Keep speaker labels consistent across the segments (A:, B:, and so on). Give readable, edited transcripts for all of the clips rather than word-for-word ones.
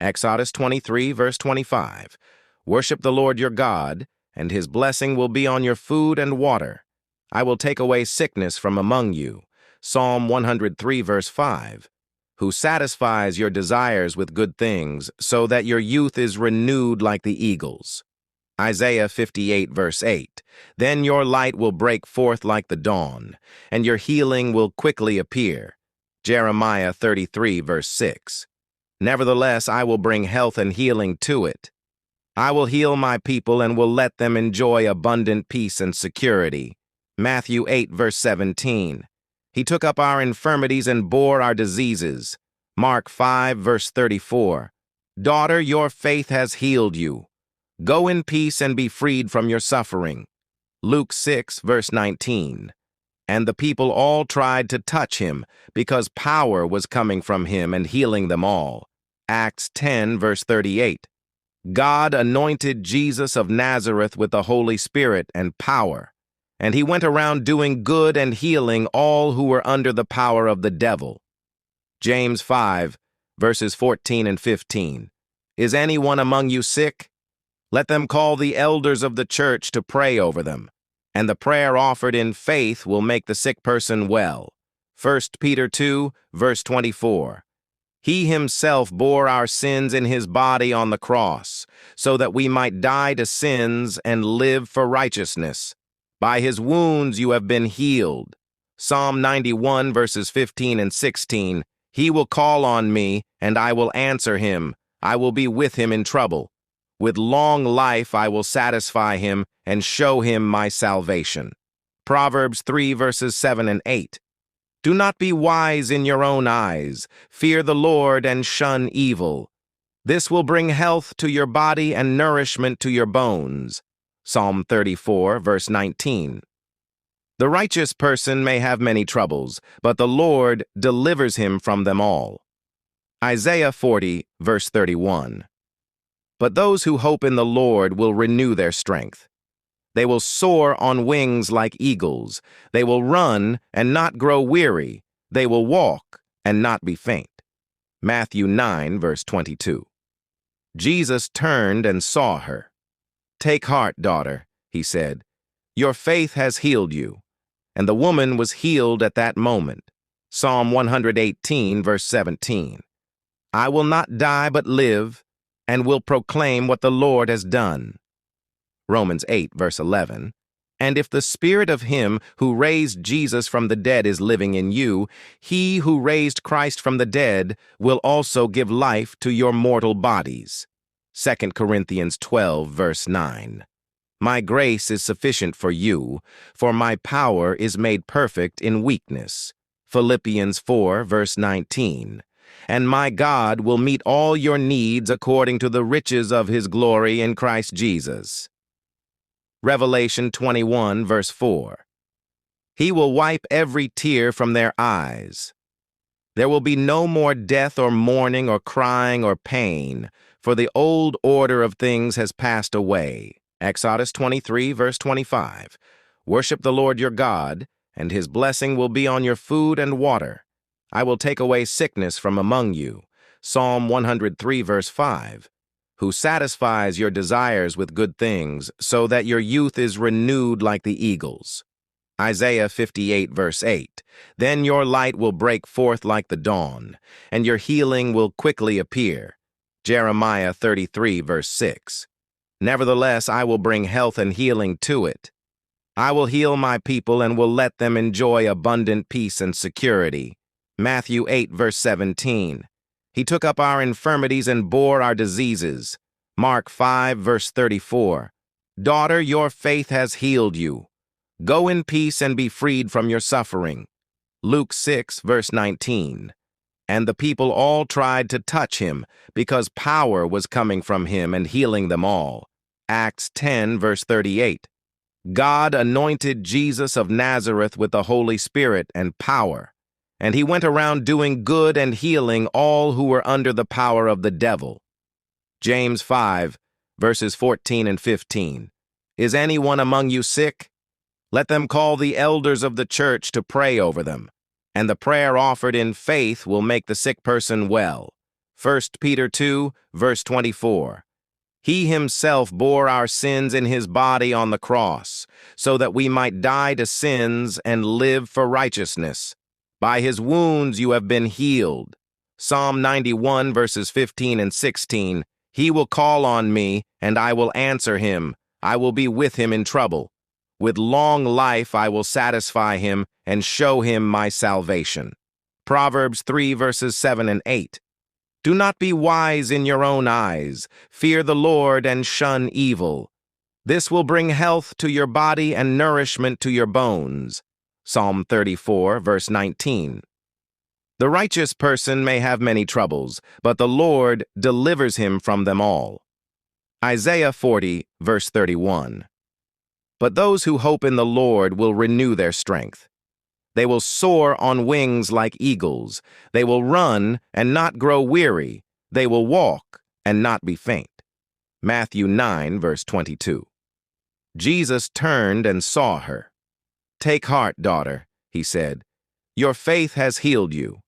A: Exodus 23, verse 25. Worship the Lord your God, and his blessing will be on your food and water. I will take away sickness from among you. Psalm 103, verse 5. Who satisfies your desires with good things, so that your youth is renewed like the eagles. Isaiah 58, verse 8. Then your light will break forth like the dawn, and your healing will quickly appear. Jeremiah 33, verse 6. Nevertheless, I will bring health and healing to it. I will heal my people and will let them enjoy abundant peace and security. Matthew 8, verse 17. He took up our infirmities and bore our diseases. Mark 5, verse 34. Daughter, your faith has healed you. Go in peace and be freed from your suffering. Luke 6, verse 19. And the people all tried to touch him, because power was coming from him and healing them all. Acts 10, verse 38. God anointed Jesus of Nazareth with the Holy Spirit and power, and he went around doing good and healing all who were under the power of the devil. James 5, verses 14 and 15. Is anyone among you sick? Let them call the elders of the church to pray over them, and the prayer offered in faith will make the sick person well. 1 Peter 2, verse 24. He himself bore our sins in his body on the cross, so that we might die to sins and live for righteousness. By his wounds you have been healed. Psalm 91, verses 15 and 16. He will call on me, and I will answer him. I will be with him in trouble. With long life I will satisfy him and show him my salvation. Proverbs 3, verses 7 and 8. Do not be wise in your own eyes. Fear the Lord and shun evil. This will bring health to your body and nourishment to your bones. Psalm 34, verse 19. The righteous person may have many troubles, but the Lord delivers him from them all. Isaiah 40, verse 31. But those who hope in the Lord will renew their strength. They will soar on wings like eagles. They will run and not grow weary. They will walk and not be faint. Matthew 9, verse 22. Jesus turned and saw her. Take heart, daughter, he said. Your faith has healed you. And the woman was healed at that moment. Psalm 118, verse 17. I will not die but live, and will proclaim what the Lord has done. Romans 8, verse 11. And if the spirit of him who raised Jesus from the dead is living in you, he who raised Christ from the dead will also give life to your mortal bodies. 2 Corinthians 12, verse 9. My grace is sufficient for you, for my power is made perfect in weakness. Philippians 4, verse 19. And my God will meet all your needs according to the riches of his glory in Christ Jesus. Revelation 21, verse 4. He will wipe every tear from their eyes. There will be no more death or mourning or crying or pain, for the old order of things has passed away. Exodus 23, verse 25. Worship the Lord your God, and his blessing will be on your food and water. I will take away sickness from among you. Psalm 103, verse 5. Who satisfies your desires with good things, so that your youth is renewed like the eagles. Isaiah 58, verse 8. Then your light will break forth like the dawn, and your healing will quickly appear. Jeremiah 33, verse 6. Nevertheless, I will bring health and healing to it. I will heal my people and will let them enjoy abundant peace and security. Matthew 8, verse 17. He took up our infirmities and bore our diseases. Mark 5, verse 34. Daughter, your faith has healed you. Go in peace and be freed from your suffering. Luke 6, verse 19. And the people all tried to touch him, because power was coming from him and healing them all. Acts 10, verse 38. God anointed Jesus of Nazareth with the Holy Spirit and power, and he went around doing good and healing all who were under the power of the devil. James 5, verses 14 and 15. Is anyone among you sick? Let them call the elders of the church to pray over them, and the prayer offered in faith will make the sick person well. 1 Peter 2, verse 24. He himself bore our sins in his body on the cross, so that we might die to sins and live for righteousness. By his wounds you have been healed. Psalm 91, verses 15 and 16. He will call on me, and I will answer him. I will be with him in trouble. With long life I will satisfy him and show him my salvation. Proverbs 3, verses 7 and 8. Do not be wise in your own eyes. Fear the Lord and shun evil. This will bring health to your body and nourishment to your bones. Psalm 34, verse 19. The righteous person may have many troubles, but the Lord delivers him from them all. Isaiah 40, verse 31. But those who hope in the Lord will renew their strength. They will soar on wings like eagles. They will run and not grow weary. They will walk and not be faint. Matthew 9, verse 22. Jesus turned and saw her. Take heart, daughter, he said. Your faith has healed you.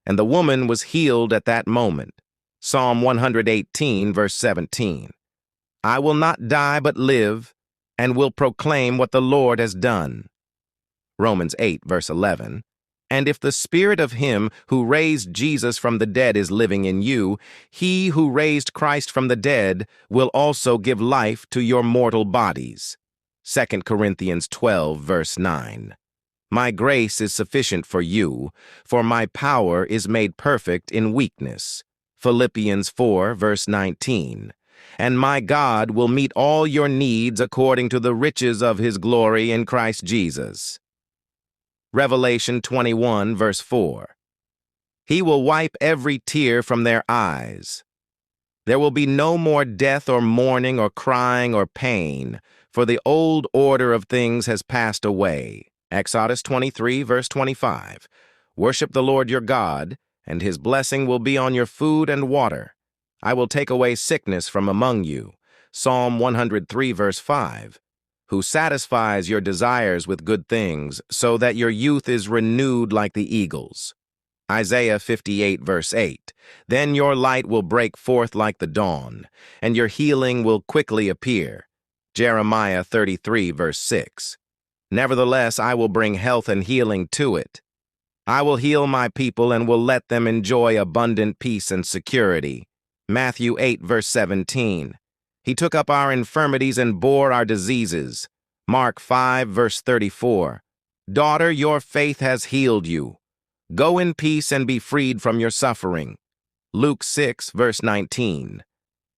A: And the woman was healed at that moment. Psalm 118, verse 17. I will not die but live, and will proclaim what the Lord has done. Romans 8, verse 11. And if the spirit of him who raised Jesus from the dead is living in you, he who raised Christ from the dead will also give life to your mortal bodies. 2 Corinthians 12, verse 9. My grace is sufficient for you, for my power is made perfect in weakness. Philippians 4, verse 19. And my God will meet all your needs according to the riches of his glory in Christ Jesus. Revelation 21, verse 4. He will wipe every tear from their eyes. There will be no more death or mourning or crying or pain, for the old order of things has passed away. Exodus 23, verse 25. Worship the Lord your God, and his blessing will be on your food and water. I will take away sickness from among you. Psalm 103, verse 5. Who satisfies your desires with good things, so that your youth is renewed like the eagles. Isaiah 58, verse 8. Then your light will break forth like the dawn, and your healing will quickly appear. Jeremiah 33, verse 6. Nevertheless, I will bring health and healing to it. I will heal my people and will let them enjoy abundant peace and security. Matthew 8, verse 17. He took up our infirmities and bore our diseases. Mark 5, verse 34. Daughter, your faith has healed you. Go in peace and be freed from your suffering. Luke 6, verse 19.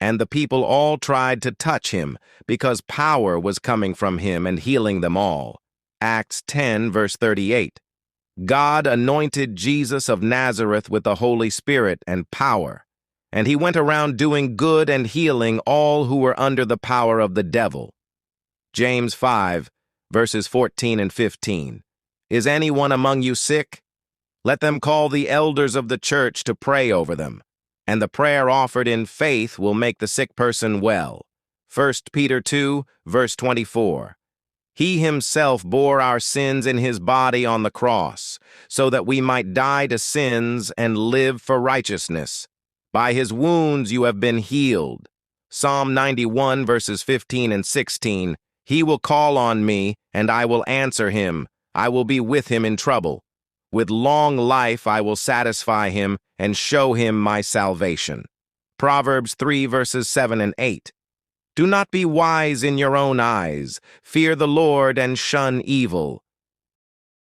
A: And the people all tried to touch him, because power was coming from him and healing them all. Acts 10, verse 38. God anointed Jesus of Nazareth with the Holy Spirit and power, and he went around doing good and healing all who were under the power of the devil. James 5, verses 14 and 15. Is anyone among you sick? Let them call the elders of the church to pray over them, and the prayer offered in faith will make the sick person well. 1 Peter 2, verse 24. He himself bore our sins in his body on the cross, so that we might die to sins and live for righteousness. By his wounds you have been healed. Psalm 91, verses 15 and 16. He will call on me, and I will answer him. I will be with him in trouble. With long life I will satisfy him and show him my salvation. Proverbs 3, verses 7 and 8. Do not be wise in your own eyes. Fear the Lord and shun evil.